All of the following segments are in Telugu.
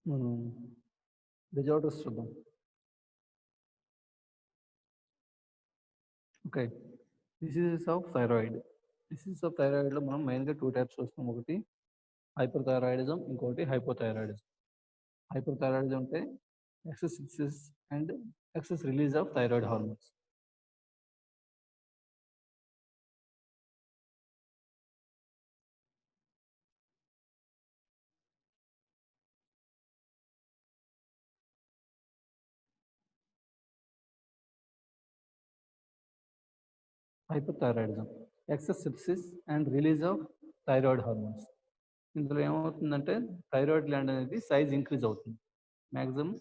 మనం డిజార్డర్స్ చూద్దాం. Okay. Diseases of thyroid. Diseases of థైరాయిడ్‌లో మనం మెయిన్‌గా 2 టైప్స్ చూస్తాం. ఒకటి హైపర్‌థైరాయిడిజం, ఇంకోటి హైపోథైరాయిడిజం. హైపర్‌థైరాయిడిజం అంటే excess synthesis and excess release of thyroid hormones. Hyperthyroidism excess synthesis and release of thyroid hormones. ఇందులో ఏమవుతుందంటే థైరాయిడ్ గ్లాండ్ అనేది సైజ్ ఇంక్రీజ్ అవుతుంది. Maximum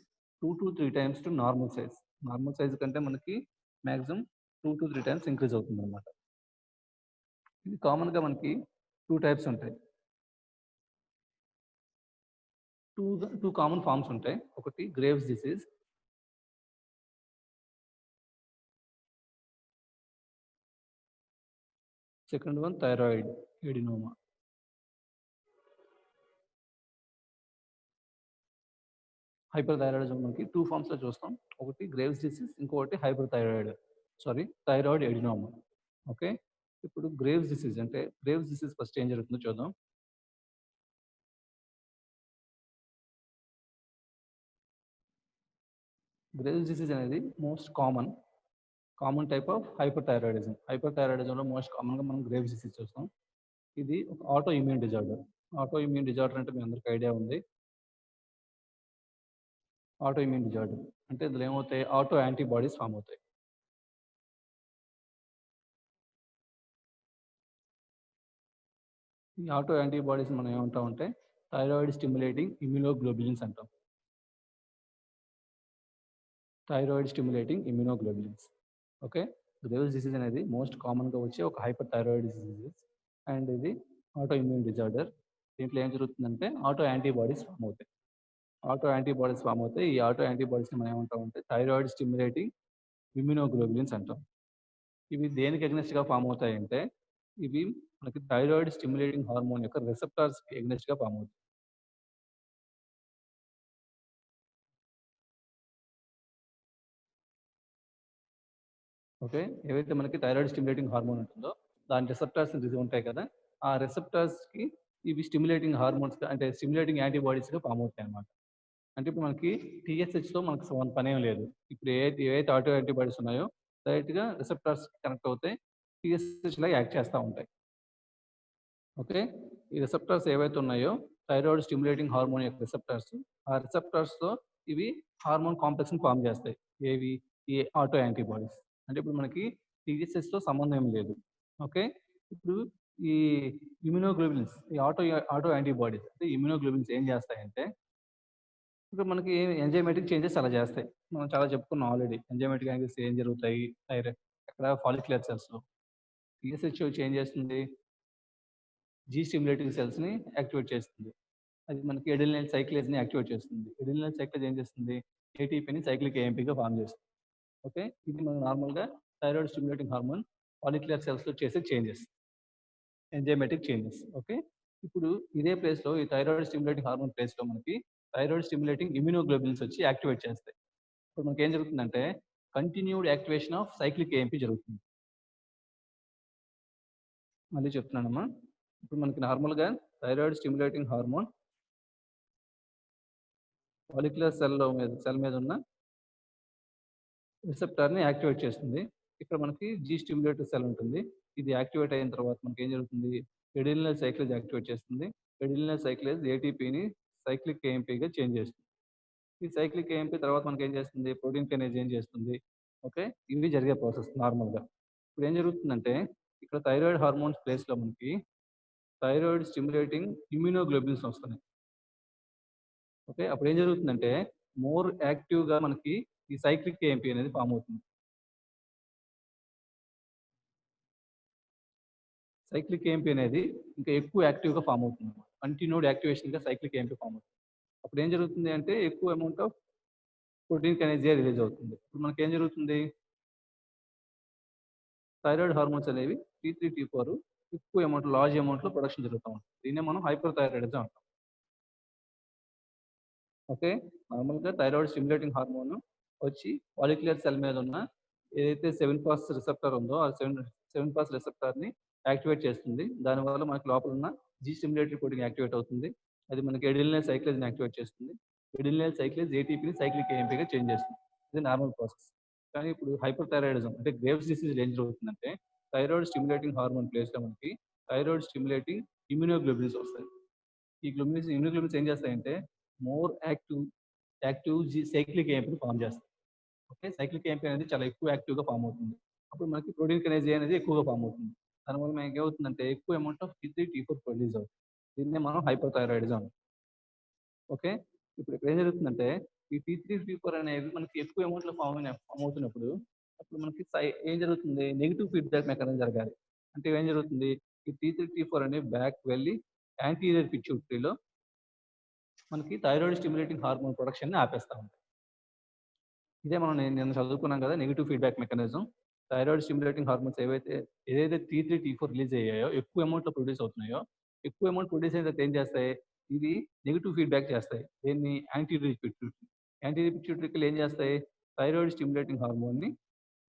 2-3 times to normal size. Normal size కంటే మనకి మాక్సిమం 2-3 టైమ్స్ ఇంక్రీజ్ అవుతుందన్నమాట. ఇది కామన్‌గా మనకి 2 టైప్స్ ఉంటాయి. 2 కామన్ ఫార్మ్స్ ఉంటాయి. ఒకటి Graves disease, second one thyroid adenoma. Hyperthyroidism మనకి 2 ఫార్మ్స్‌లో చూస్తాం. ఒకటి గ్రేవ్స్ డిసీజ్, ఇంకొకటి థైరాయిడ్ ఎడినోమా. ఓకే. ఇప్పుడు గ్రేవ్స్ డిసీజ్ అంటే గ్రేవ్స్ డిసీజ్ ఫస్ట్ ఏం జరుగుతుందో చూద్దాం. గ్రేవ్స్ డిసీజ్ అనేది most common type of hyperthyroidism. హైపర్‌థైరాయిడిజంలో మోస్ట్ కామన్‌గా మనం గ్రేవ్స్ డిసీజ్ చూస్తాం. ఇది ఒక auto immune disorder. Auto immune disorder అంటే మీ అందరికి ఐడియా ఉంది. ఆటో ఇమ్యూన్ డిజార్డర్ అంటే ఇందులో ఏమవుతాయి? ఆటో యాంటీబాడీస్ ఫార్మ్ అవుతాయి. ఈ ఆటో యాంటీబాడీస్ మనం ఏమంటామంటే థైరాయిడ్ స్టిమ్యులేటింగ్ ఇమ్యునోగ్లోబులిన్స్ అంటాం. Thyroid stimulating immunoglobulins. Okay. Graves disease అనేది మోస్ట్ కామన్‌గా వచ్చే ఒక హైపర్ థైరాయిడ్ డిసీజ్ అండ్ ఇది ఆటో ఇమ్యూన్ డిజార్డర్. దీంట్లో ఏం జరుగుతుందంటే ఆటో యాంటీబాడీస్ ఫార్మ్ అవుతాయి. ఆటో యాంటీబాడీస్ ఫార్మ్ అవుతాయి. ఈ ఆటో యాంటీబాడీస్‌ని మనం ఏమంటామంటే థైరాయిడ్ స్టిమ్యులేటింగ్ ఇమ్యునోగ్లోబులిన్స్ అంటాం. ఇవి దేనికి ఎగ్నెస్ట్‌గా ఫార్మ్ అవుతాయంటే, ఇవి మనకి థైరాయిడ్ స్టిమ్యులేటింగ్ హార్మోన్ యొక్క రిసెప్టార్స్‌కి ఎగ్నెస్ట్‌గా ఫార్మ్ అవుతాయి. ఓకే. ఏవైతే మనకి థైరాయిడ్ స్టిమ్యులేటింగ్ హార్మోన్ ఉంటుందో, దాని రిసెప్టార్స్ ఇవి ఉంటాయి కదా! ఆ రిసెప్టార్స్‌కి ఇవి స్టిమ్యులేటింగ్ హార్మోన్స్‌గా అంటే స్టిమ్యులేటింగ్ యాంటీబాడీస్‌గా ఫార్మ్ అవుతాయన్నమాట. అంటే ఇప్పుడు మనకి టీఎస్‌హెచ్‌తో మనకు పనేం లేదు. ఇప్పుడు ఏవైతే ఆటో యాంటీబాడీస్ ఉన్నాయో డైరెక్ట్‌గా రిసెప్టార్స్‌కి కనెక్ట్ అవుతాయి. టీఎస్‌హెచ్‌లాగా యాక్ట్ చేస్తా ఉంటాయి. ఓకే. ఈ రిసెప్టార్స్ ఏవైతే ఉన్నాయో థైరాయిడ్ స్టిమ్యులేటింగ్ హార్మోన్ యొక్క రిసెప్టార్స్, ఆ రిసెప్టార్స్‌తో ఇవి హార్మోన్ కాంప్లెక్స్‌ని ఫార్మ్ చేస్తాయి. ఏవి? ఈ ఆటో యాంటీబాడీస్. అంటే ఇప్పుడు మనకి టీఎస్‌హెచ్‌తో సంబంధం ఏమి లేదు. ఓకే. ఇప్పుడు ఈ ఇమ్యునోగ్లోబులిన్స్ ఈ ఆటో యాంటీబాడీస్ అంటే ఇమ్యునోగ్లోబులిన్స్ ఏం చేస్తాయంటే, ఇప్పుడు మనకి ఎంజైమాటిక్ చేంజెస్ అలా చేస్తాయి. మనం చాలా చెప్పుకున్నాం ఆల్రెడీ. ఎంజైమాటిక్ యాంగిల్స్ ఏం జరుగుతాయి? ఎక్కడ ఫాలిక్యులర్ సెల్స్‌లో. టీఎస్‌హెచ్ వచ్చి ఏం చేస్తుంది? జీ స్టిమ్యులేటింగ్ సెల్స్‌ని యాక్టివేట్ చేస్తుంది. అది మనకి ఎడినిలైన్ సైక్లేజ్‌ని యాక్టివేట్ చేస్తుంది. ఎడినిలైన్ సైక్లేజ్ ఏం చేస్తుంది? ఏటీపీని సైక్లిక్ ఏఎంపీగా ఫార్మ్ చేస్తుంది. ఓకే. ఇది మనం నార్మల్‌గా థైరాయిడ్ స్టిమ్యులేటింగ్ హార్మోన్ ఫాలిక్యులర్ సెల్స్‌లో చేసే చేంజెస్. Enzymatic changes. ఓకే. ఇప్పుడు ఇదే ప్లేస్‌లో ఈ థైరాయిడ్ స్టిమ్యులేటింగ్ హార్మోన్ ప్లేస్‌లో మనకి థైరాయిడ్ స్టిమ్యులేటింగ్ ఇమ్యునోగ్లోబులిన్స్ వచ్చి యాక్టివేట్ చేస్తాయి. ఇప్పుడు మనకేం జరుగుతుందంటే continued activation of cyclic amp జరుగుతుంది. మళ్ళీ చెప్తున్నానమ్మా. ఇప్పుడు మనకి నార్మల్‌గా thyroid stimulating hormone follicular cell మీద ఉన్న రిసెప్టార్‌ని యాక్టివేట్ చేస్తుంది. ఇక్కడ మనకి జీ స్టిమ్యులేటర్ సెల్ ఉంటుంది. ఇది యాక్టివేట్ అయిన తర్వాత మనకేం జరుగుతుంది? ఎడినిలైన్ సైక్లేజ్ యాక్టివేట్ చేస్తుంది. ఎడినిలైన్ సైక్లేజ్ ఏటీపీని సైక్లిక్ ఏఎంపీగా చేంజ్ చేస్తుంది. ఈ సైక్లిక్ ఏఎంపీ తర్వాత మనకేం చేస్తుంది? ప్రోటీన్ కైనేజ్ ఏం చేస్తుంది? ఓకే. ఇవి జరిగే ప్రాసెస్ నార్మల్‌గా. ఇప్పుడేం జరుగుతుందంటే, ఇక్కడ థైరాయిడ్ హార్మోన్స్ ప్లేస్‌లో మనకి థైరాయిడ్ స్టిమ్యులేటింగ్ ఇమ్యునోగ్లోబులిన్స్ వస్తున్నాయి. ఓకే. అప్పుడేం జరుగుతుందంటే, మోర్ యాక్టివ్‌గా మనకి ఈ సైక్లిక్ ఏఎంపీ అనేది ఫార్మ్ అవుతుంది. సైక్లిక్ ఏఎంపీ అనేది ఇంకా ఎక్కువ యాక్టివ్‌గా ఫార్మ్ అవుతుంది. కంటిన్యూడ్ యాక్టివేషన్‌గా సైక్లిక్ ఏఎంపీ ఫార్మ్ అవుతుంది. అప్పుడేం జరుగుతుంది అంటే, ఎక్కువ అమౌంట్ ఆఫ్ ప్రోటీన్ కైనేజే రిలీజ్ అవుతుంది. ఇప్పుడు మనకేం జరుగుతుంది? థైరాయిడ్ హార్మోన్స్ అనేవి టీ3, టీ4 ఎక్కువ అమౌంట్ లార్జ్ అమౌంట్‌లో ప్రొడక్షన్ జరుగుతా ఉంటుంది. దీన్నే మనం హైపర్ థైరాయిడిజం అంటాం. ఓకే. నార్మల్‌గా థైరాయిడ్ స్టిమ్యులేటింగ్ హార్మోన్ వచ్చి ఫాలిక్యులర్ సెల్ మీద ఉన్న ఏదైతే 7 ఫాస్ రిసెప్టర్ ఉందో, ఆ 7 ఫాస్ రిసెప్టర్‌ని యాక్టివేట్ చేస్తుంది. దానివల్ల మనకి లోపల ఉన్న జీ స్టిమ్యులేటరీ ప్రోటీన్ యాక్టివేట్ అవుతుంది. అది మనకి ఎడినిలేన్ సైక్లేజ్‌ని యాక్టివేట్ చేస్తుంది. ఎడినిలేన్ సైక్లేజ్ ఏటీపీని సైక్లిక్ ఏఎంపీగా చేంజ్ చేస్తుంది. ఇది నార్మల్ ప్రాసెస్. కానీ ఇప్పుడు హైపర్ థైరాయిడిజం అంటే గ్రేవ్స్ డిసీజ్‌లో ఏం జరుగుతుందంటే థైరాయిడ్ స్టిమ్యులేటింగ్ హార్మోన్ ప్లేస్‌లో మనకి థైరాయిడ్ స్టిమ్యులేటింగ్ ఇమ్యునోగ్లోబులిన్స్ వస్తాయి. ఈ ఇమ్యునోగ్లోబులిన్స్ ఏం చేస్తాయంటే మోర్ యాక్టివ్ సైక్లిక్ ఏఎంపీని ఫార్మ్ చేస్తాయి. ఓకే. సైక్లిక్ ఏఎంపీ అనేది చాలా ఎక్కువ యాక్టివ్‌గా ఫార్మ్ అవుతుంది. అప్పుడు మనకి ప్రోటీన్ కినేజ్ ఏ అనేది ఎక్కువగా ఫార్మ్ అవుతుంది. దానివల్ల మనకేమవుతుందంటే ఎక్కువ అమౌంట్ ఆఫ్ టీ3, టీ4 ప్రొడ్యూస్ అవుతుంది. దీన్నే మనం హైపోథైరాయిడిజం అంటాం. ఓకే. ఇప్పుడు ఇక్కడ ఏం జరుగుతుందంటే ఈ టీ3, టీ4 అనేవి మనకి ఎక్కువ అమౌంట్‌లో ఫార్మ్ అవుతున్నప్పుడు అప్పుడు మనకి ఏం జరుగుతుంది నెగెటివ్ ఫీడ్‌బ్యాక్ మెకానిజం జరగాలి. అంటే ఏం జరుగుతుంది ఈ టీ3, టీ4 అనేవి బ్యాక్‌కి వెళ్లి యాంటీరియర్ పిట్యూటరీలో మనకి థైరాయిడ్ స్టిమ్యులేటింగ్ హార్మోన్ ప్రొడక్షన్‌ని ఆపేస్తా ఉంటాయి. ఇదే మనం నిన్న చదువుకున్నాం కదా! Negative feedback mechanism. Thyroid stimulating hormones ఏదైతే టీ3, టీ4 రిలీజ్ అయ్యాయో, ఎక్కువ అమౌంట్‌లో ప్రొడ్యూస్ అవుతున్నాయో, ఎక్కువ అమౌంట్ ప్రొడ్యూస్ అయిన తర్వాత ఏం చేస్తాయి? ఇవి నెగెటివ్ ఫీడ్‌బ్యాక్ చేస్తాయి. దేన్ని? Anterior pituitary. యాంటీరియర్ పిట్యూటరీకి ఏం చేస్తాయి? థైరాయిడ్ స్టిమ్యులేటింగ్ హార్మోన్‌ని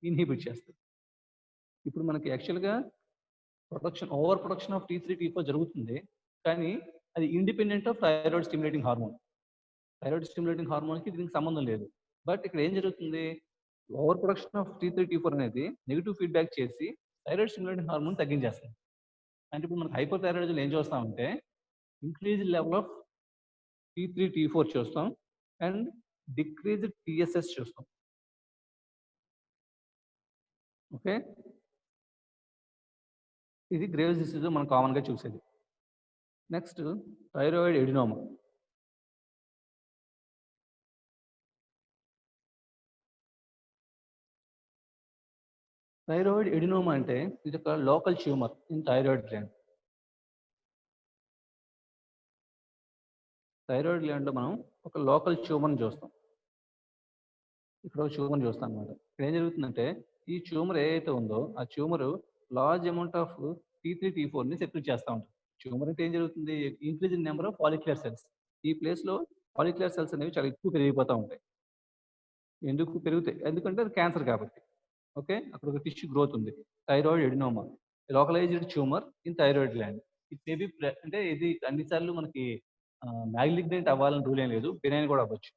ఇన్హిబిట్ చేస్తాయి. ఇప్పుడు మనకి యాక్చువల్‌గా ఓవర్ ప్రొడక్షన్ ఆఫ్ టీ3, టీ4 జరుగుతుంది. కానీ అది independent of thyroid stimulating hormone. Thyroid stimulating హార్మోన్‌కి దీనికి సంబంధం లేదు. బట్ ఇక్కడ ఏం జరుగుతుంది? ఓవర్ ప్రొడక్షన్ ఆఫ్ టీ3, టీ4 అనేది నెగెటివ్ ఫీడ్‌బ్యాక్ చేసి థైరాయిడ్ స్టిమ్యులేటింగ్ హార్మోన్ తగ్గించేస్తుంది. అంటే ఇప్పుడు మనకి హైపోథైరాయిడిజంలో ఏం చూస్తామంటే ఇంక్రీజ్డ్ లెవెల్ ఆఫ్ టీ3, టీ4 చూస్తాం అండ్ డిక్రీజ్డ్ టీఎస్ఎస్ చూస్తాం. ఓకే. ఇది గ్రేవ్స్ డిసీజ్‌లో మనం కామన్‌గా చూసేది. Next thyroid adenoma. Thyroid adenoma అంటే ఇదొక local tumour in thyroid gland. Thyroid గ్లాండ్‌లో మనం ఒక లోకల్ ట్యూమర్‌ని చూస్తాం. ఇక్కడ ఒక ట్యూమర్‌ని చూస్తాం అనమాట. ఇక్కడ ఏం జరుగుతుందంటే, ఈ ట్యూమర్ ఏదైతే ఉందో, ఆ tumour large amount of T three, టీ4ని సెక్రీట్ చేస్తా ఉంటది. ట్యూమర్ అంటే ఏం జరుగుతుంది? Increase in number of follicular cells. ఈ ప్లేస్‌లో ఫాలిక్యులర్ సెల్స్ అనేవి చాలా ఎక్కువ పెరిగిపోతా ఉంటాయి. ఎందుకు పెరుగుతాయి? ఎందుకంటే అది క్యాన్సర్ కాబట్టి. ఓకే. అక్కడ ఒక టిష్యూ గ్రోత్ ఉంది. Thyroid adenoma. Localized tumour in thyroid gland. It may be అంటే ఇది అన్ని సార్లు మనకి మాలిగ్నెంట్ అవ్వాలని రూల్ ఏం లేదు. బెనైన్ కూడా అవ్వచ్చు.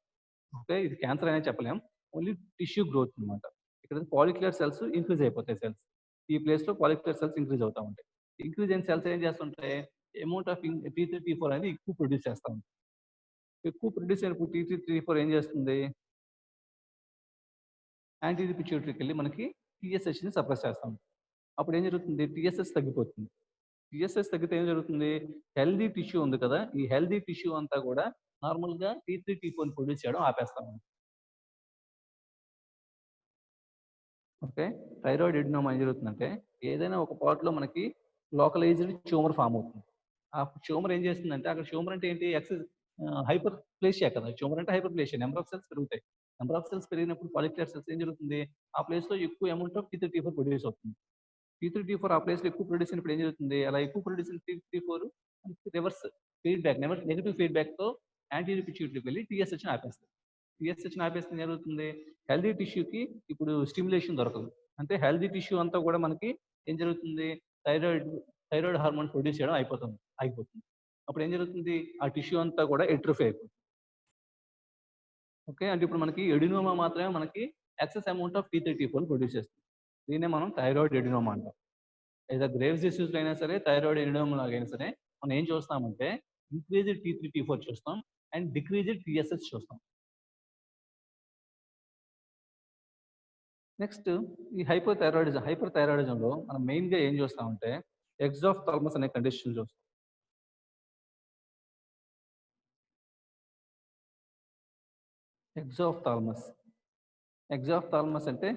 ఓకే. ఇది క్యాన్సర్ అనే చెప్పలేం. ఓన్లీ టిష్యూ గ్రోత్ అన్నమాట. ఇక్కడ ఫాలిక్యులర్ సెల్స్ ఇంక్రీజ్ అయిపోతాయి సెల్స్. ఈ ప్లేస్‌లో ఫాలిక్యులర్ సెల్స్ ఇంక్రీజ్ అవుతా ఉంటాయి. ఇంక్రీజ్ అయిన సెల్స్ ఏం చేస్తుంటాయి? అమౌంట్ ఆఫ్ టీ3, టీ4 అనేది ఎక్కువ ప్రొడ్యూస్ చేస్తా ఉంటాయి. ఎక్కువ ప్రొడ్యూస్ అయినప్పుడు టీ3, టీ4 ఏం చేస్తుంది? యాంటీరియర్ పిట్యూటరీకెళ్ళి మనకి టీఎస్‌హెచ్‌ని సప్రెస్ చేస్తా ఉంటది. అప్పుడు ఏం జరుగుతుంది? టీఎస్‌హెచ్ తగ్గిపోతుంది. టీఎస్‌హెచ్ తగ్గితే ఏం జరుగుతుంది? హెల్తీ టిష్యూ ఉంది కదా! ఈ హెల్తీ టిష్యూ అంతా కూడా నార్మల్‌గా టీ3, టీ4ని ప్రొడ్యూస్ చేయడం ఆపేస్తా ఉంది. ఓకే. థైరాయిడ్ ఎడినోమా ఏం జరుగుతుందంటే, ఏదైనా ఒక పార్ట్‌లో మనకి లోకలైజ్డ్ ట్యూమర్ ఫార్మ్ అవుతుంది. ఆ ట్యూమర్ ఏం చేస్తుందంటే, అక్కడ ట్యూమర్ అంటే ఏంటి? హైపర్‌ప్లేషియా కదా! ట్యూమర్ అంటే హైపర్‌ప్లేషియా. నంబర్ ఆఫ్ సెల్స్ పెరుగుతాయి. నంబర్ ఆఫ్ సెల్స్ పెరిగినప్పుడు ఫాలిక్యులర్ సెల్స్ ఏం జరుగుతుంది? ఆ ప్లేస్‌లో ఎక్కువ అమౌంట్ ఆఫ్ టీ3, టీ4 ప్రొడ్యూస్ అవుతుంది. టీ3, టీ4 ఆ ప్లేస్‌లో ఎక్కువ ప్రొడ్యూస్ అయినప్పుడు ఏం జరుగుతుంది? అలా ఎక్కువ ప్రొడ్యూస్ అయిన టీ3, టీ4 మనకి రివర్స్ నెగెటివ్ ఫీడ్‌బ్యాక్‌తో యాంటీరియర్ పిట్యూటరీకి వెళ్లి టీఎస్‌హెచ్‌ని ఆపేస్తది. టీఎస్‌హెచ్‌ని ఆపేస్తే ఏం జరుగుతుంది? హెల్తీ టిష్యూకి ఇప్పుడు స్టిమ్యులేషన్ దొరకదు. అంటే హెల్తీ టిష్యూ అంతా కూడా మనకి ఏం జరుగుతుంది? థైరాయిడ్ థైరాయిడ్ హార్మోన్ ప్రొడ్యూస్ చేయడం ఆగిపోతుంది. అప్పుడు ఏం జరుగుతుంది? ఆ టిష్యూ అంతా కూడా ఎట్రోఫీ అయిపోతుంది. ఓకే. అంటే ఇప్పుడు మనకి ఎడినోమా మాత్రమే మనకి excess amount of T three, టీ4 produce చేస్తుంది. దీన్నే మనం థైరాయిడ్ ఎడినోమా అంటాం. ఏదో గ్రేవ్స్ డిసీజ్‌లో అయినా సరే, థైరాయిడ్ ఎడినోమా లాగైనా సరే, మనం ఏం చూస్తామంటే ఇంక్రీజ్డ్ టీ3, టీ4 చూస్తాం అండ్ డిక్రీజ్డ్ టీఎస్‌హెచ్ చూస్తాం. నెక్స్ట్ ఈ హైపర్ థైరాయిడిజంలో మనం మెయిన్‌గా ఏం చూస్తామంటే ఎగ్జాఫ్థాల్మస్ అనే కండిషన్ చూస్తాం. ఎగ్జాఫ్థాల్మస్. ఎగ్జాఫ్థాల్మస్ అంటే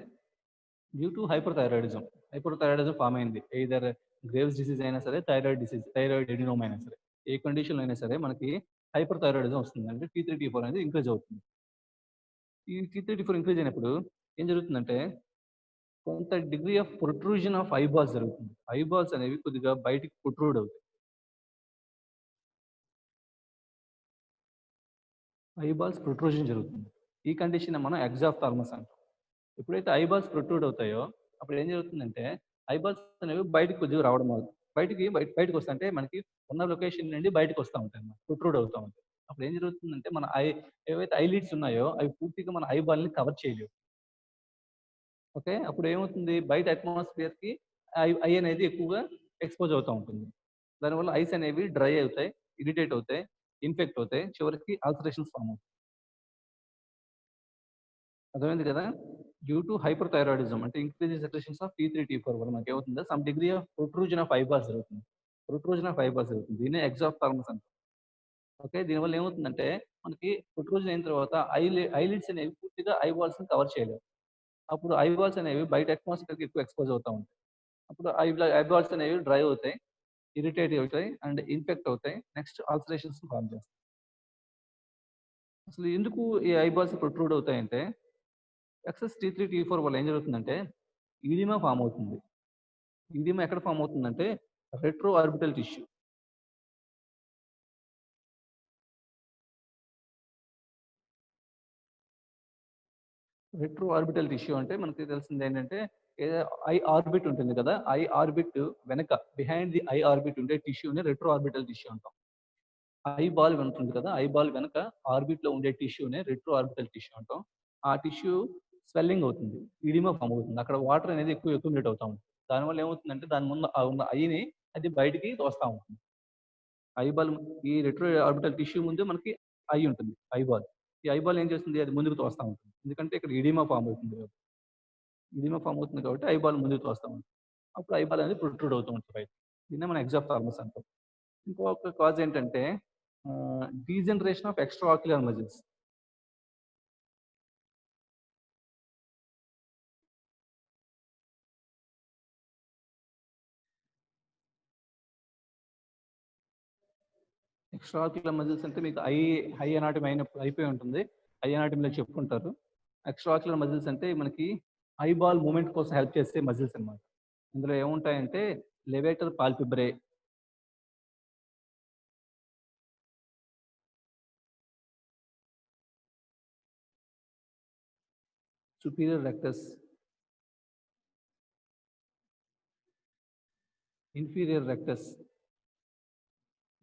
due to hyper thyroidism. Hyper thyroidism form అయింది. ఎయిదర్ గ్రేవ్స్ డిసీజ్ అయినా సరే, థైరాయిడ్ ఎడినోమా అయినా సరే. ఏ కండిషన్‌లో అయినా సరే మనకి హైపర్ థైరాయిడిజం వస్తుంది. అంటే టీ3, టీ4 అనేది ఇంక్రీజ్ అవుతుంది. ఈ టీ3, టీ4 ఇంక్రీజ్ అయినప్పుడు ఏం జరుగుతుందంటే కొంత degree of protrusion of eyeballs జరుగుతుంది. ఐబాల్స్ అనేవి కొద్దిగా బయటికి ప్రొట్రూడ్ అవుతాయి. ఐబాల్స్ ప్రొట్రూజన్ జరుగుతుంది. ఈ కండిషన్ మనం ఎగ్జాఫ్థాల్మస్ అంటాం. ఎప్పుడైతే ఐబాల్స్ ప్రొట్రూడ్ అవుతాయో అప్పుడు ఏం జరుగుతుందంటే ఐబాల్స్ అనేవి బయటకి కొద్దిగా రావడం బయటకు వస్తా అంటే మనకి ఉన్న లొకేషన్ నుండి బయటకు వస్తా ఉంటాయి అన్నమాట. ప్రొట్రూడ్ అవుతా ఉంటాయి. అప్పుడు ఏం జరుగుతుందంటే మన ఏవైతే ఐలిడ్స్ ఉన్నాయో అవి పూర్తిగా మన ఐబాల్ని కవర్ చేయలేవు. ఓకే. అప్పుడు ఏమవుతుంది బయట అట్మాస్ఫియర్‌కి ఐ అనేది ఎక్కువగా ఎక్స్‌పోజ్ అవుతా ఉంటుంది. దానివల్ల ఐస్ అనేవి డ్రై అవుతాయి, ఇరిటేట్ అవుతాయి, ఇన్ఫెక్ట్ అవుతాయి. చివరికి అల్సరేషన్స్ ఫార్మ్ అవుతాయి. అర్థమైంది కదా! డ్యూ టు హైపర్‌థైరాయిడిజం అంటే increased secretions of T3, T4 వల్ల మనకేమవుతుందో some degree of protrusion of eyeballs జరుగుతుంది. ప్రొట్రూజన్ ఆఫ్ ఐబాల్స్ జరుగుతుంది. దీన్నే ఎగ్జాఫ్థాల్మస్ అంటాం. ఓకే. దీనివల్ల ఏమవుతుందంటే మనకి ప్రొట్రూజన్ అయిన తర్వాత ఐలిడ్స్ అనేవి పూర్తిగా ఐబాల్స్‌ని కవర్ చేయలేవు. అప్పుడు ఐబాల్స్ అనేవి బయట అట్మాస్ఫియర్‌కి ఎక్కువ ఎక్స్‌పోజ్ అవుతా ఉంటాయి. అప్పుడు ఐబాల్స్ అనేవి డ్రై అవుతాయి, ఇరిటేట్ అవుతాయి అండ్ ఇన్ఫెక్ట్ అవుతాయి. నెక్స్ట్ అల్సరేషన్స్‌ని ఫార్మ్ చేస్తాయి. అసలు ఎందుకు ఈ eyeballs protrude అవుతాయంటే excess T3, T4 వల్ల ఏం జరుగుతుందంటే ఈడిమా ఫార్మ్ అవుతుంది. ఈడిమా ఎక్కడ ఫార్మ్ అవుతుందంటే retro orbital tissue. Retro orbital tissue అంటే మనకి తెలిసిందేంటంటే ఏదో ఐ ఆర్బిట్ ఉంటుంది కదా! ఐ ఆర్బిట్ వెనక బిహైండ్ ది ఐ ఆర్బిట్ ఉండే టిష్యూని రెట్రో ఆర్బిటల్ టిష్యూ అంటాం. ఐ బాల్ ఉంటుంది కదా! ఐ బాల్ వెనక ఆర్బిట్‌లో ఉండే టిష్యూనే రెట్రో ఆర్బిటల్ టిష్యూ అంటాం. ఆ టిష్యూ స్వెల్లింగ్ అవుతుంది. ఇడిమా ఫార్మ్ అవుతుంది. అక్కడ వాటర్ అనేది ఎక్కువ అక్యుములేట్ అవుతా ఉంటుంది. దానివల్ల ఏమవుతుందంటే దాని ముందు ఉన్న ఐని అది బయటికి తోస్తా ఉంటుంది. ఐబాల్ ఈ రెట్రో ఆర్బిటల్ టిష్యూ ముందు మనకి ఐ ఉంటుంది. ఐబాల్. ఈ ఐబాల్ ఏం చేస్తుంది? అది ముందుకు తోస్తా ఉంటుంది. ఎందుకంటే ఇక్కడ ఇడిమా ఫార్మ్ అవుతుంది కాబట్టి. ఇడిమా ఫార్మ్ అవుతుంది కాబట్టి ఐబాల్ ముందుకు తోస్తా ఉంటుంది. అప్పుడు ఐబాల్ అనేది ప్రొట్రూడ్ అవుతూ ఉంటుంది బయటికి. దీన్నే మనం ఎగ్జాప్థాల్మస్ అంటాం. ఇంకొక కాజ్ ఏంటంటే degeneration of extra ocular muscles. Extra ocular muscles అంటే మీకు హై అనాటమీ అయిపోయి ఉంటుంది. హై అనాటమీలో చెప్పుకుంటారు. ఎక్స్ట్రా ఆక్యులర్ మజిల్స్ అంటే మనకి ఐబాల్ మూవ్‌మెంట్ కోసం హెల్ప్ చేసే మజిల్స్ అన్నమాట. ఇందులో ఏముంటాయంటే levator palpebrae, superior rectus, inferior rectus,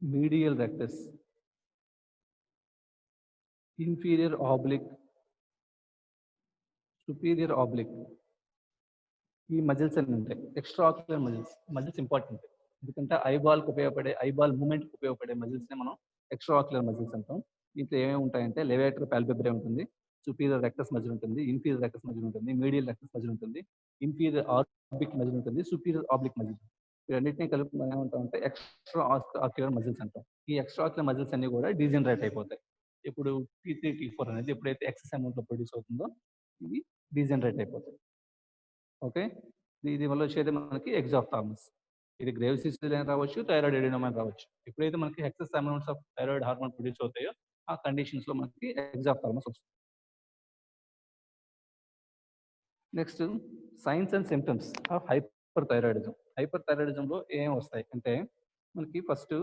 medial rectus, inferior oblique, superior oblique. ఈ మజిల్స్ అన్ని ఉంటాయి. Extra ocular muscles. Muscles important. ఎందుకంటే ఐబాల్ మూవ్‌మెంట్‌కి ఉపయోగపడే మజిల్స్‌నే మనం ఎక్స్ట్రా ఆక్యులర్ మజిల్స్ అంటాం. దీంట్లో ఏమేమి ఉంటాయంటే లెవేటర్ పాల్పెబ్రే ఉంటుంది. సుపీరియర్ రెక్టస్ మజిల్ ఉంటుంది. ఇన్ఫీరియర్ రెక్టస్ మజిల్ ఉంటుంది. మీడియల్ రెక్టస్ మజిల్ ఉంటుంది. ఇన్ఫీరియర్ ఆర్బిక్ మజిల్ ఉంటుంది. Superior oblique muscle. వీటన్నిటిని కలిపి మనం ఏమంటామంటే ఎక్స్ట్రా ఆక్యులర్ మజిల్స్ అంటాం. ఈ ఎక్స్ట్రా ఆక్యులర్ మజిల్స్ అన్ని కూడా డీజనరేట్ అయిపోతాయి. ఇప్పుడు T3, T4 అనేది ఎప్పుడైతే ఎక్సెస్ అమౌంట్‌లో ప్రొడ్యూస్ అవుతుందో ఇవి డీజనరేట్ అయిపోతాయి. ఓకే. ఇది వల్ల వచ్చేది మనకి ఎగ్జాప్థాల్మస్. ఇది గ్రేవ్ సిస్యుల్ అని రావచ్చు, థైరాయిడ్ ఎడినోమా అని రావచ్చు. ఎప్పుడైతే మనకి excess amounts of thyroid hormone produce అవుతాయో, ఆ కండిషన్స్‌లో మనకి ఎగ్జాప్థాల్మస్ వస్తుంది. Next signs and symptoms of hyper thyroidism. Hyper థైరాయిడిజంలో ఏం వస్తాయి అంటే మనకి ఫస్ట్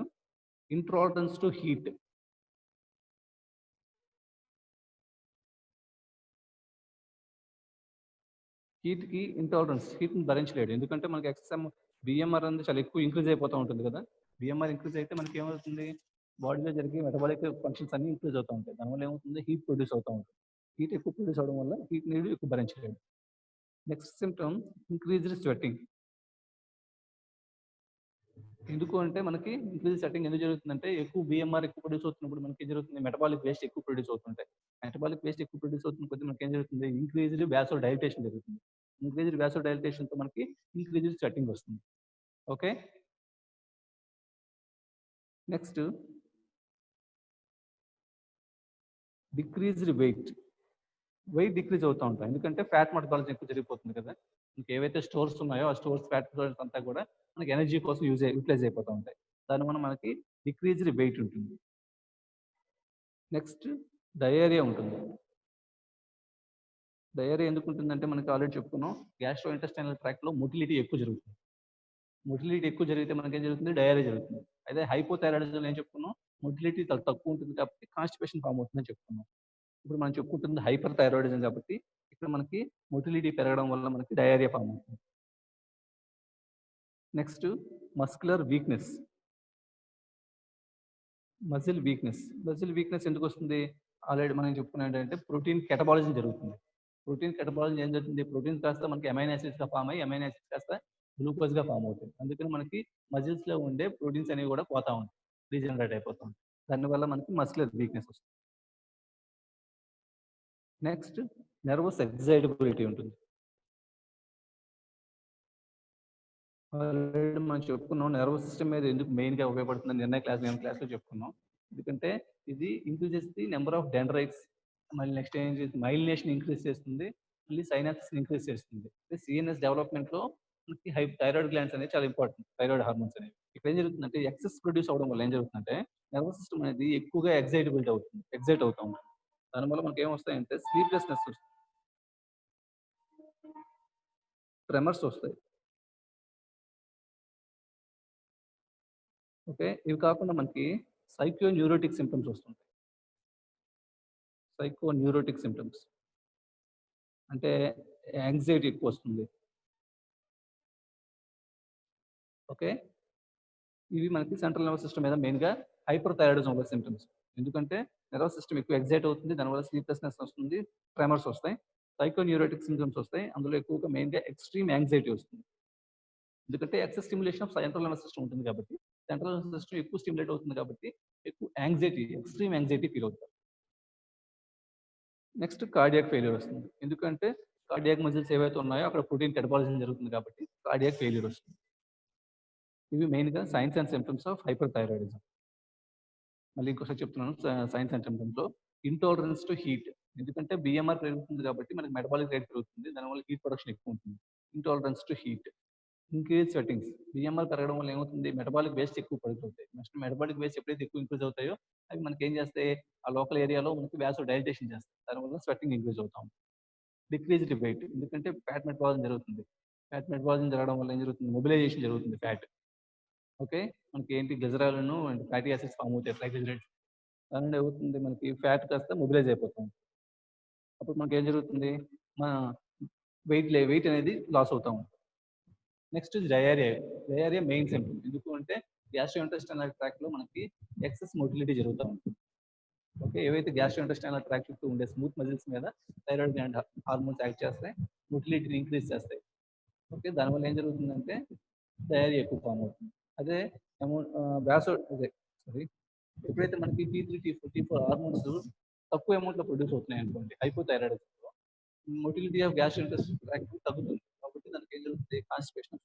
ఇంటాలరెన్స్ టు హీట్. హీట్‌కి ఇంటాలరెన్స్ హీట్‌ని భరించలేడు. ఎందుకంటే మనకి బీఎంఆర్ అనేది చాలా ఎక్కువ ఇంక్రీజ్ అయిపోతా ఉంటుంది కదా! బీఎంఆర్ ఇంక్రీజ్ అయితే మనకి ఏమవుతుంది? బాడీలో జరిగే మెటబాలిక్ ఫంక్షన్స్ అన్నీ ఇంక్రీజ్ అవుతా ఉంటాయి. దానివల్ల ఏమవుతుంది? హీట్ ప్రొడ్యూస్ అవుతా ఉంటుంది. హీట్ ఎక్కువ ప్రొడ్యూస్ అవ్వడం వల్ల హీట్ నీడ్ ఎక్కువ భరించలేడు. Next symptom increased sweating. ఎందుకు అంటే మనకి ఇంక్రీజ్ స్వెట్టింగ్ ఎందుకు జరుగుతుందంటే ఎక్కువ ప్రొడ్యూస్ అవుతున్నప్పుడు మనకి ఏం జరుగుతుంది? మెటబాలిక్ వేస్ట్ ఎక్కువ ప్రొడ్యూస్ అవుతుంటాయి. మెటబాలిక్ వేస్ట్ ఎక్కువ ప్రొడ్యూస్ అవుతున్న కొద్దీ మనకి ఏం జరుగుతుంది? ఇంక్రీజ్డ్ వాసో డైలటేషన్ జరుగుతుంది. ఇంక్రీజ్డ్ వాసో డైలటేషన్‌తో మనకి ఇంక్రీజ్డ్ స్వెట్టింగ్ వస్తుంది. Okay. Next decreased weight. Weight decrease అవుతా ఉంటాం. ఎందుకంటే ఫ్యాట్ మెటబాలిజం ఎక్కువ జరిగిపోతుంది కదా! మనకి ఏవైతే స్టోర్స్ ఉన్నాయో, ఆ స్టోర్స్ ఫ్యాట్ స్టోర్స్ అంతా కూడా మనకి ఎనర్జీ కోసం యూటిలైజ్ అయిపోతా ఉంటాయి. దానివల్ల మనకి డిక్రీజ్డ్ వెయిట్ ఉంటుంది. నెక్స్ట్ డయేరియా ఉంటుంది. డయేరియా ఎందుకుంటుందంటే మనకి ఆల్రెడీ చెప్పుకున్నాం. గ్యాస్ట్రో ఇంటెస్టైనల్ ట్రాక్ట్‌లో మొటిలిటీ ఎక్కువ జరుగుతుంది. మొటిలిటీ ఎక్కువ జరిగితే మనకేం జరుగుతుంది? డయేరియా జరుగుతుంది. అదే హైపోథైరాయిడిజంలో ఏం చెప్పుకున్నాం? మొటిలిటీ చాలా తక్కువ ఉంటుంది కాబట్టి కాన్‌స్టిపేషన్ ఫార్మ్ అవుతుందని చెప్పుకున్నాం. ఇప్పుడు మనం చెప్పుకుంటుంది హైపర్ థైరాయిడిజం కాబట్టి ఇక్కడ మనకి మొటిలిటీ పెరగడం వల్ల మనకి డయేరియా ఫార్మ్ అవుతుంది. Next muscular weakness. Muscle weakness. Muscle weakness ఎందుకొస్తుంది? ఆల్రెడీ మనం చెప్పుకున్నదేంటంటే ప్రోటీన్ కేటబాలిజం జరుగుతుంది. ప్రోటీన్ కేటబాలిజం ఏం జరుగుతుంది? ప్రోటీన్ కాస్త మనకి అమైనో యాసిడ్స్‌గా ఫార్మ్ అయ్యి, అమైనో యాసిడ్స్ కాస్త గ్లూకోజ్‌గా ఫార్మ్ అవుతాయి. అందుకని మనకి మజిల్స్‌లో ఉండే ప్రోటీన్స్ అనేవి కూడా పోతా ఉంటాయి. డీజనరేట్ అయిపోతా ఉంటాయి. దానివల్ల మనకి మస్కులర్ వీక్‌నెస్ వస్తుంది. నెక్స్ట్ నెర్వస్ ఎక్సైటబిలిటీ ఉంటుంది. ఆల్రెడీ మనం చెప్పుకున్నాం నెర్వస్ సిస్టమ్ మీద ఎందుకు మెయిన్‌గా ఉపయోగపడుతుందని నిన్న క్లాస్‌లో చెప్పుకున్నాం. ఎందుకంటే ఇది increases the number of dendrites. మళ్ళీ నెక్స్ట్ ఏం చేస్తుంది మైలినేషన్ ఇంక్రీజ్ చేస్తుంది. మళ్ళీ సైనాప్సెస్‌ని ఇంక్రీజ్ చేస్తుంది. సిఎన్ఎస్ డెవలప్‌మెంట్‌లో మనకి థైరాయిడ్ గ్లాండ్స్ అనేవి చాలా ఇంపార్టెంట్. థైరాయిడ్ హార్మోన్స్ అనేవి. ఇక్కడ ఏం జరుగుతుందంటే ఎక్సెస్ ప్రొడ్యూస్ అవ్వడం వల్ల ఏం జరుగుతుందంటే నెర్వస్ సిస్టమ్ అనేది ఎక్కువగా ఎక్సైటబిలిటీ అవుతుంది. ఎక్సైట్ అవుతా ఉంటుంది. దానివల్ల మనకి ఏమొస్తాయంటే స్లీప్‌లెస్‌నెస్ వస్తుంది. ట్రెమర్స్ వస్తాయి. ఓకే. ఇవి కాకుండా మనకి సైకోన్యూరోటిక్ సింప్టమ్స్ వస్తుంటాయి. సైకోన్యూరోటిక్ సింప్టమ్స్ అంటే యాంక్సైటీ ఎక్కువొస్తుంది. ఓకే. ఇవి మనకి సెంట్రల్ నర్వస్ సిస్టమ్ మీద మెయిన్‌గా హైపర్ థైరాయిడిజం వల్ల సింప్టమ్స్. ఎందుకంటే నర్వస్ సిస్టమ్ ఎక్కువ ఎక్సైట్ అవుతుంది. దానివల్ల స్లీప్‌లెస్‌నెస్ వస్తుంది. ట్రెమర్స్ వస్తాయి. సైకోన్యూరోటిక్ సింప్టమ్స్ వస్తాయి. అందులో ఎక్కువగా మెయిన్‌గా ఎక్స్‌ట్రీమ్ యాంక్సైటీ వస్తుంది. ఎందుకంటే excess stimulation of central nervous system ఉంటుంది కాబట్టి, సెంట్రల్ నర్వస్ సిస్టమ్ ఎక్కువ స్టిమ్యులేట్ అవుతుంది కాబట్టి, ఎక్కువ యాంక్సైటీ, ఎక్స్‌ట్రీమ్ యాంక్సైటీ ఫీల్ అవుతారు. నెక్స్ట్ కార్డియాక్ ఫెయిల్యూర్ వస్తుంది. ఎందుకంటే కార్డియాక్ మజిల్స్ ఏవైతే ఉన్నాయో అక్కడ ప్రోటీన్ కేటబాలిజం జరుగుతుంది కాబట్టి కార్డియాక్ ఫెయిల్యూర్ వస్తుంది. ఇవి మెయిన్‌గా signs and symptoms of hyper thyroidism. మళ్ళీ ఇంకోసారి చెప్తున్నాను సైన్స్ అండ్ సింప్టమ్స్‌లో ఇంటాలరెన్స్ టు హీట్. ఎందుకంటే బీఎంఆర్ పెరుగుతుంది కాబట్టి మనకి మెటబాలిక్ రేట్ పెరుగుతుంది. దానివల్ల హీట్ ప్రొడక్షన్ ఎక్కువ ఉంటుంది. Intolerance to heat. Increase sweatings. BMR పెరగడం వల్ల ఏమవుతుంది మెటబాలిక్ వేస్ట్ ఎక్కువ పడిపోతాయి. నెక్స్ట్ మెటబాలిక్ వేస్ట్ ఎప్పుడైతే ఎక్కువ ఇంక్రీజ్ అవుతాయో అవి మనకి ఏం చేస్తాయి ఆ లోకల్ ఏరియాలో మనకి వాసో డైలటేషన్ చేస్తాయి. దానివల్ల స్వెట్టింగ్ ఇంక్రీజ్ అవుతా ఉంటుంది. Decreased weight. ఎందుకంటే ఫ్యాట్ మెటబాలిజం జరుగుతుంది. ఫ్యాట్ మెటబాలిజం జరగడం వల్ల ఏం జరుగుతుంది మొబిలైజేషన్ జరుగుతుంది ఫ్యాట్. ఓకే. మనకి ఏంటి గ్లిజరాల్‌ను అండ్ ఫ్యాటీ యాసిడ్స్ ఫార్మ్ అవుతాయి ట్రైగ్లిజరైడ్స్. దాని నుండి ఏమవుతుంది మనకి ఫ్యాట్ కాస్త మొబిలైజ్ అయిపోతుంది. అప్పుడు మనకేం జరుగుతుంది మన వెయిట్ అనేది లాస్ అవుతా ఉంటుంది. Next diarrhoea. Diarrhoea main symptom. ఎందుకు అంటే గ్యాస్ట్రోఇంటెస్టైనల్ ట్రాక్ట్‌లో మనకి ఎక్సెస్ మొటిలిటీ జరుగుతా ఉంటుంది. ఓకే. ఏవైతే గ్యాస్ట్రోఇంటెస్టైనల్ ట్రాక్ట్ చుట్టూ ఉండే స్మూత్ మజిల్స్ మీద థైరాయిడ్ గ్లాండ్ హార్మోన్స్ యాక్ట్ చేస్తాయి. మొటిలిటీని ఇంక్రీజ్ చేస్తాయి. ఓకే. దానివల్ల ఏం జరుగుతుందంటే డయేరియా ఎక్కువ ఫార్మ్ అవుతుంది. అదే వాసో అదే సారీ ఎప్పుడైతే మనకి టీ3, టీ4 హార్మోన్స్ తక్కువ అమౌంట్‌లో ప్రొడ్యూస్ అవుతున్నాయి అనుకోండి హైపోథైరాయిడిజంలో మొటిలిటీ ఆఫ్ గ్యాస్ట్రోఇంటెస్టైనల్ ట్రాక్ట్ తగ్గుతుంది. కాబట్టి దానికి ఏం జరుగుతుంది కాన్‌స్టిపేషన్.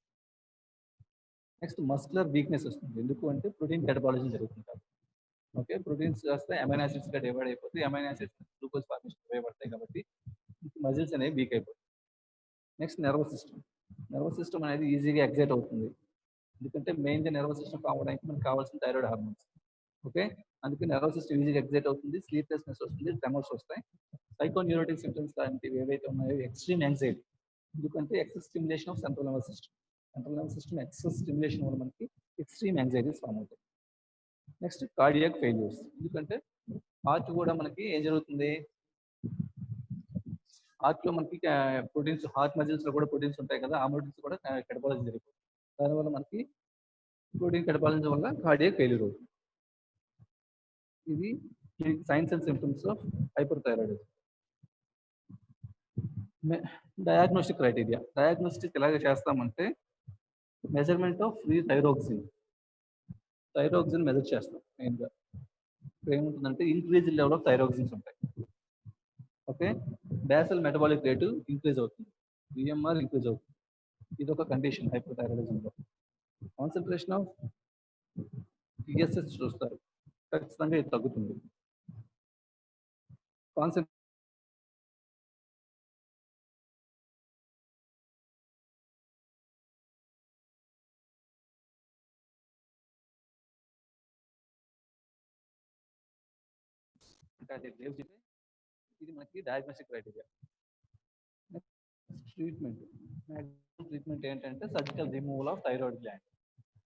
నెక్స్ట్ మస్కులర్ వీక్‌నెస్ వస్తుంది. ఎందుకు అంటే ప్రోటీన్ కేటబాలిజం జరుగుతుంది కాబట్టి. ఓకే. ప్రోటీన్స్ కాస్త అమైనో యాసిడ్స్‌గా డివైడ్ అయిపోతే అమైనో యాసిడ్స్ గ్లూకోజ్ ఫార్మేషన్ ఉపయోగపడతాయి కాబట్టి మజిల్స్ అనేవి వీక్ అయిపోతాయి. Next nervous system. Nervous system అనేది ఈజీగా ఎక్సైట్ అవుతుంది. ఎందుకంటే మెయిన్‌గా నర్వస్ సిస్టమ్ ఫార్మ్ అవ్వడానికి మనకు కావాల్సిన థైరాయిడ్ హార్మోన్స్. ఓకే. అందుకే నర్వస్ సిస్టమ్ ఈజీగా ఎక్సైట్ అవుతుంది. స్లీప్‌లెస్‌నెస్ వస్తుంది. ట్రెమర్స్ వస్తాయి. సైకోన్యూరోటిక్ సింప్టమ్స్ లాంటివి ఏవైతే ఉన్నాయో ఎక్స్‌ట్రీమ్ యాంక్సైటీ. ఎందుకంటే excess stimulation of central nervous system. Central nervous system excess stimulation వల్ల మనకి ఎక్స్‌ట్రీమ్ యాంక్సైటీస్ ఫార్మ్ అవుతాయి. Next cardiac failures. ఎందుకంటే హార్ట్ కూడా మనకి ఏం జరుగుతుంది హార్ట్‌లో మనకి ప్రోటీన్స్ హార్ట్ మజిల్స్‌లో కూడా ప్రోటీన్స్ ఉంటాయి కదా! ఆ మజిల్స్ కూడా కేటబాలిజం జరిగిపోతుంది. దానివల్ల మనకి ప్రోటీన్ కేటబాలిజం వల్ల కార్డియాక్ ఫెయిల్యూర్ అవుతుంది. ఇది science and symptoms of hyperthyroidism. మె డయాగ్నోస్టిక్ క్రైటీరియా. డయాగ్నోస్టిక్ ఎలాగ చేస్తామంటే measurement of free thyroxine. Thyroxine measure చేస్తాం మెయిన్‌గా. ఇక్కడ ఏముంటుందంటే ఇంక్రీజ్డ్ లెవెల్ ఆఫ్ థైరాక్సిన్స్ ఉంటాయి. Okay. Basal metabolic rate increase అవుతుంది. బీఎంఆర్ ఇంక్రీజ్ అవుతుంది. ఇదొక కండిషన్ హైపోథైరాయిడిజంలో. కాన్సంట్రేషన్ ఆఫ్ టీఎస్హెచ్ చూస్తారు. ఖచ్చితంగా ఇది తగ్గుతుంది. కాన్సన్ అంటే అది రేవ్ చేస్తే ఇది మనకి diagnostic criteria. Treatment. Maximum treatment ఏంటంటే surgical removal of thyroid gland.